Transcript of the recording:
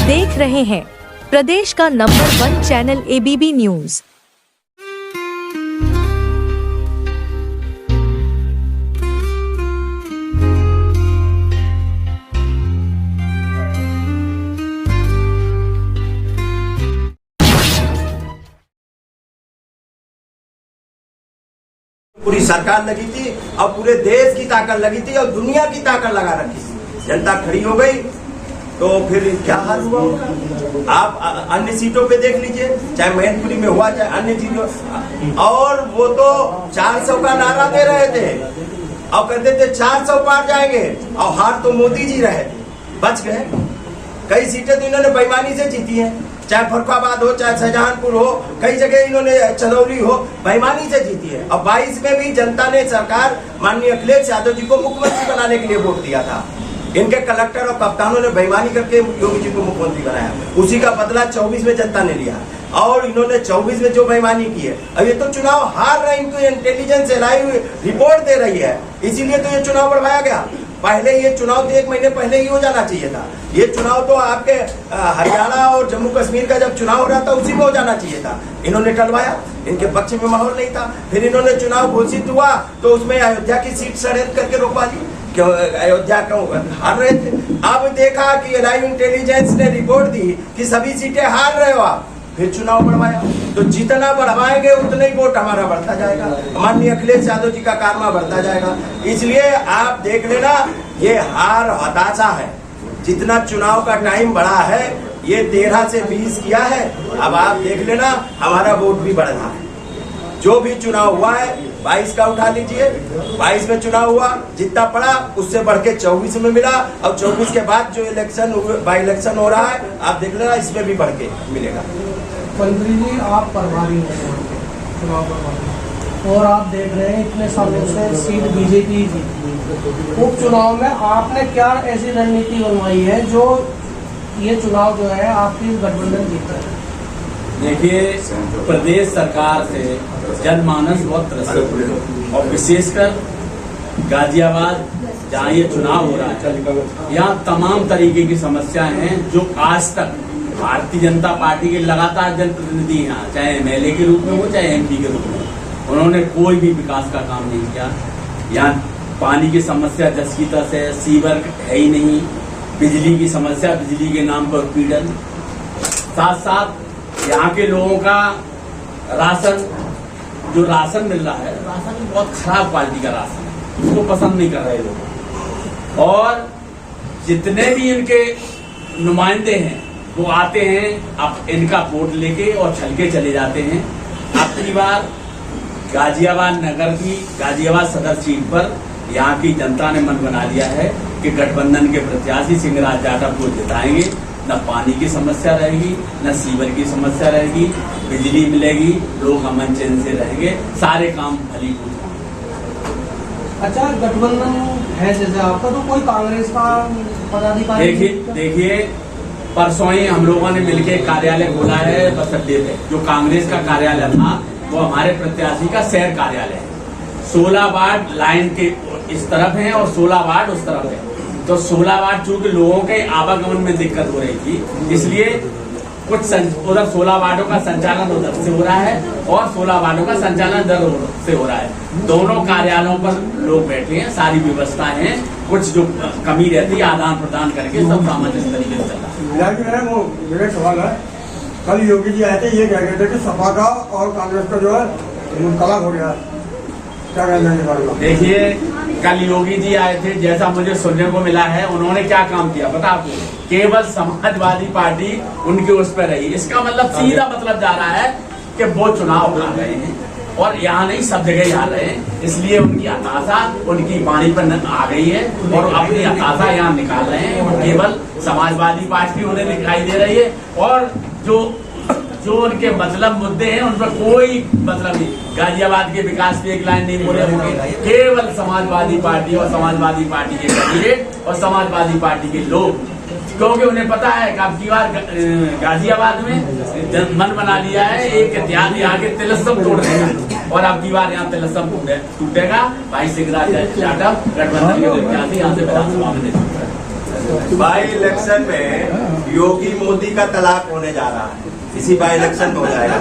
देख रहे हैं प्रदेश का नंबर 1 चैनल एबीपी न्यूज। पूरी सरकार लगी थी और पूरे देश की ताकत लगी थी और दुनिया की ताकत लगा रखी थी। जनता खड़ी हो गई तो फिर क्या हाल हुआ होगा। आप अन्य सीटों पे देख लीजिए, चाहे मैनपुरी में हुआ चाहे अन्य चीजों, और वो तो 400 का नारा दे रहे थे और कहते थे 400 पार जाएंगे, और हार तो मोदी जी रहे थे, बच गए। कई सीटें तो इन्होंने बेईमानी से जीती हैं, चाहे फरुखाबाद हो चाहे शाहजहांपुर हो, कई जगह इन्होंने चंदौली हो, बेईमानी से जीती है। और 22 में भी जनता ने सरकार माननीय अखिलेश यादव जी को मुख्यमंत्री बनाने के लिए वोट दिया था। इनके कलेक्टर और कप्तानों ने बेईमानी करके योगी जी को मुख्यमंत्री बनाया, उसी का बदला 24 में जनता ने लिया। और इन्होंने 24 में जो बेईमानी की है, अब ये तो चुनाव हार रहे, इनको इंटेलिजेंस लाइव रिपोर्ट दे रही है, इसीलिए तो ये चुनाव बढ़वाया गया। पहले ये चुनाव तो 1 महीने पहले ही हो जाना चाहिए था। ये चुनाव तो आपके हरियाणा और जम्मू कश्मीर का जब चुनाव हो रहा था उसी में हो जाना चाहिए था, इन्होंने टलवाया। इनके पक्ष में माहौल नहीं था। फिर इन्होंने चुनाव घोषित हुआ तो उसमें अयोध्या की सीट षड्यंत्र करके रोकवा दी, क्यों अयोध्या क्यों हार रहे थे। अब देखा कि लाइव इंटेलिजेंस ने रिपोर्ट दी कि सभी सीटें हार रहे हो आप, फिर चुनाव बढ़वाया। तो जितना बढ़वाएंगे उतना ही वोट हमारा बढ़ता जाएगा, माननीय अखिलेश यादव जी का कारमा बढ़ता जाएगा। इसलिए आप देख लेना, ये हार हताशा है। जितना चुनाव का टाइम बढ़ा है, ये 13 से 20 किया है, अब आप देख लेना हमारा वोट भी बढ़ रहा है। जो भी चुनाव हुआ है 22 का उठा लीजिए, 22 में चुनाव हुआ, जितना पड़ा उससे बढ़ के 24 में मिला, और 24 के बाद जो इलेक्शन बाई इलेक्शन हो रहा है, आप देख लेना इसमें भी बढ़ के मिलेगा। मंत्री जी, आप प्रभारी हैं चुनाव प्रभारी, और आप देख रहे हैं इतने सालों से सीट बीजेपी जीती। उपचुनाव में आपने क्या ऐसी रणनीति बनवाई है जो ये चुनाव जो है आपकी गठबंधन जीत रहा है? देखिए, प्रदेश सरकार से जनमानस बहुत त्रस्त है, और विशेषकर गाजियाबाद जहाँ ये चुनाव हो रहा है, यहाँ तमाम तरीके की समस्याएं हैं जो आज तक भारतीय जनता पार्टी के लगातार जनप्रतिनिधि यहाँ, चाहे एमएलए के रूप में हो चाहे एमपी के रूप में, उन्होंने कोई भी विकास का काम नहीं किया। यहाँ पानी की समस्या जस की तस है, सीवर है ही नहीं, बिजली की समस्या, बिजली के नाम पर पीड़न, साथ साथ यहाँ के लोगों का राशन, जो राशन मिल रहा है, राशन बहुत खराब क्वालिटी का राशन है, उसको पसंद नहीं कर रहे लोग। और जितने भी इनके नुमाइंदे हैं वो आते हैं, अब इनका वोट लेके और छल के चले जाते हैं। अपनी बार गाजियाबाद नगर की गाजियाबाद सदर सीट पर यहाँ की जनता ने मन बना लिया है कि गठबंधन के प्रत्याशी सिंहराज जाटव को जिताएंगे। न पानी की समस्या रहेगी, न सीवर की समस्या रहेगी, बिजली मिलेगी, लोग अमन चैन से रहेंगे, सारे काम फलीभूत होंगे। अच्छा, गठबंधन है जैसे आपका, तो कोई कांग्रेस का पदाधिकारी? देखिए, परसों ही हम लोगों ने मिलकर कार्यालय खोला है बस अड्डे पे। जो कांग्रेस का कार्यालय था वो हमारे प्रत्याशी का शहर कार्यालय है। 16 वार्ड लाइन के इस तरफ है और 16 वार्ड उस तरफ है। तो 16 वार्ड चूंकि लोगों के आवागमन में दिक्कत हो रही थी, इसलिए कुछ उधर 16 वार्डों का संचालन उधर से हो रहा है और 16 वार्डों का संचालन इधर से हो रहा है। दोनों कार्यालयों पर लोग बैठे हैं, सारी व्यवस्था है, कुछ जो कमी रहती है आदान प्रदान करके सब सामंजस्य तरीके से चल रहा है। वो मेरा सवाल है, कल योगी जी आए थे, ये कह रहे थे कि सपा का और कांग्रेस का जो है मुकाबला हो गया, क्या कहना है बारे में? देखिए, कल योगी जी आए थे, जैसा मुझे सुनने को मिला है, उन्होंने क्या काम किया पता आपको? केवल समाजवादी पार्टी उनके उस पर रही। इसका मतलब सीधा मतलब जा रहा है कि वो चुनाव हार रहे हैं, और यहाँ नहीं सब जगह हार रहे हैं। इसलिए उनकी हताशा उनकी पानी पर आ गई है और अपनी हताशा यहाँ निकाल रहे हैं। और केवल समाजवादी पार्टी उन्हें दिखाई दे रही है, और जो उनके मतलब मुद्दे हैं उन पर कोई मतलब नहीं। गाजियाबाद के विकास की एक लाइन नहीं बोले होंगे, केवल समाजवादी पार्टी और समाजवादी पार्टी के कैंडिडेट और समाजवादी पार्टी के लोग, क्योंकि उन्हें पता है कि अब की बार गाजियाबाद में मन बना लिया है एक इतिहास यहाँ के तिलस्म तोड़ देगा, और अब की बार यहाँ तिलस्म टूटेगा। भाई सिंहराज जाटव गठबंधन के प्रत्याशी यहाँ से विधानसभा में। बाई इलेक्शन में योगी मोदी का तलाक होने जा रहा है, इसी बाय इलेक्शन में हो जाएगा।